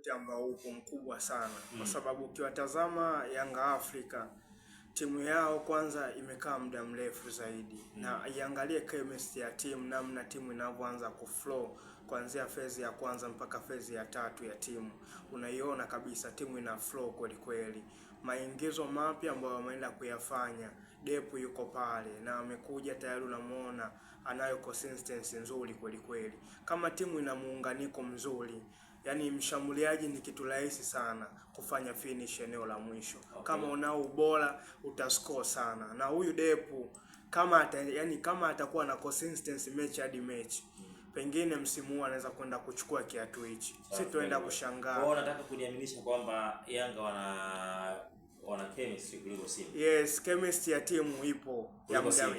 utofauti ambao upo mkubwa sana kwa sababu ukiwatazama Yanga Afrika timu yao kwanza imekaa muda mrefu zaidi na iangalie chemistry ya timu, namna timu inavyoanza kuflow kuanzia phase ya kwanza mpaka phase ya 3 ya timu, unaiona kabisa timu ina flow kweli kweli. Maingizo mapya ambayo wameenda kuyafanya, Depu yuko pale na amekuja tayari, unamuona anayo consistency nzuri kweli kweli. Kama timu ina muunganiko mzuri, yani mshambuliaji ni kitu rahisi sana kufanya finish eneo la mwisho. Okay. Kama unao ubora utascore sana. Na huyu Depu kama atakuwa na consistency mechi hadi mechi, pengine msimu huu anaweza kwenda kuchukua kiatu hichi. Sisi tuenda kushangaa. Wao wanataka kuniaminisha kwamba Yanga wana chemistry kuliko Simba. Yes, chemistry ya timu ipo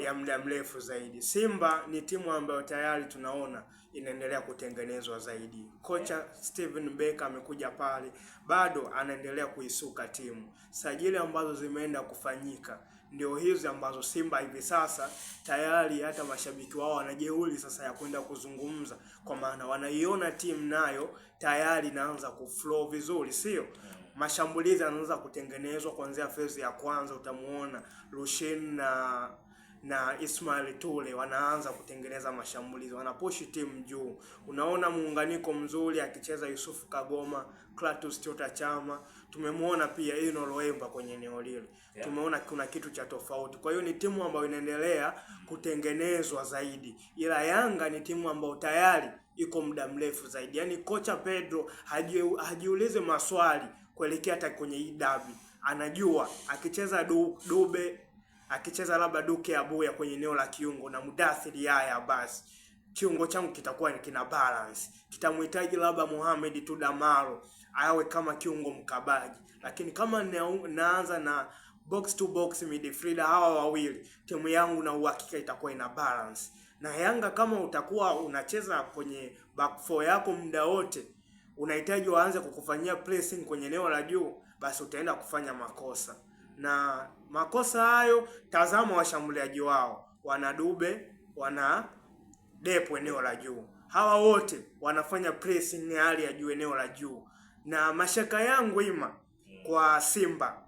ya muda mrefu zaidi. Simba ni timu ambayo tayari tunaona inaendelea kutengenezwa zaidi. Kocha Steven Becker amekuja pale, bado anaendelea kuisuka timu. Sajili ambazo zimeenda kufanyika ndio hizi ambazo Simba hivi sasa tayari hata mashabiki wao wanajeuri sasa ya kwenda kuzungumza, kwa maana wanaiona timu nayo tayari inaanza kuflow vizuri, sio? Mashambulizi yanaanza kutengenezwa kuanzia phase ya kwanza. Utamuona Rushin na Ismail Tule wanaanza kutengeneza mashambulizi, wanapushi timu juu. Unaona muunganiko mzuri akicheza Yusuf Kagoma, Clatous Chota Chama, tumemwona pia Ino Loemba kwenye eneo lile. Tumeona kuna kitu cha tofauti. Kwa hiyo ni timu ambayo inaendelea kutengenezwa zaidi. Ila Yanga ni timu ambayo tayari iko muda mrefu zaidi. Yaani kocha Pedro hajiulize maswali kuelekea hata kwenye hii dabi. Anajua akicheza Dube, akicheza labda Duke Abuya kwenye eneo la kiungo na Mudathiri haya, basi kiungo changu kitakuwa kina balance. Kitamhitaji labda Mohamed Tudamaro awe kama kiungo mkabaji. Lakini kama naanza na box to box midfielder hawa wawili, timu yangu na uhakika itakuwa ina balance. Na Yanga kama utakuwa unacheza kwenye back four yako muda wote, unahitaji waanze kukufanyia pressing kwenye eneo la juu, basi utaenda kufanya makosa. Na makosa hayo, tazama washambuliaji wao, wana Dube, wana Depu eneo la juu. Hawa wote wanafanya pressing ya hali ya juu eneo la juu. Na mashaka yangu kwa Simba,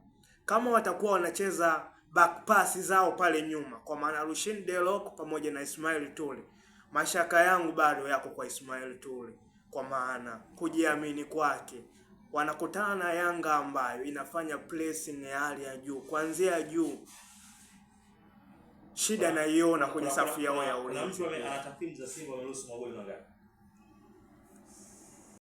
kama watakuwa wanacheza back pass zao pale nyuma, kwa maana Rushin Delok pamoja na Ismail Tule, mashaka yangu bado yako kwa Ismail Tule, kwa maana kujiamini kwake. Wanakutana na Yanga ambayo inafanya pressing ya hali ya juu kuanzia juu. Shida naiona kwenye safu yao ya ulinzi. Kuna mtu ana takwimu za Simba wameruhusu magoli mangapi?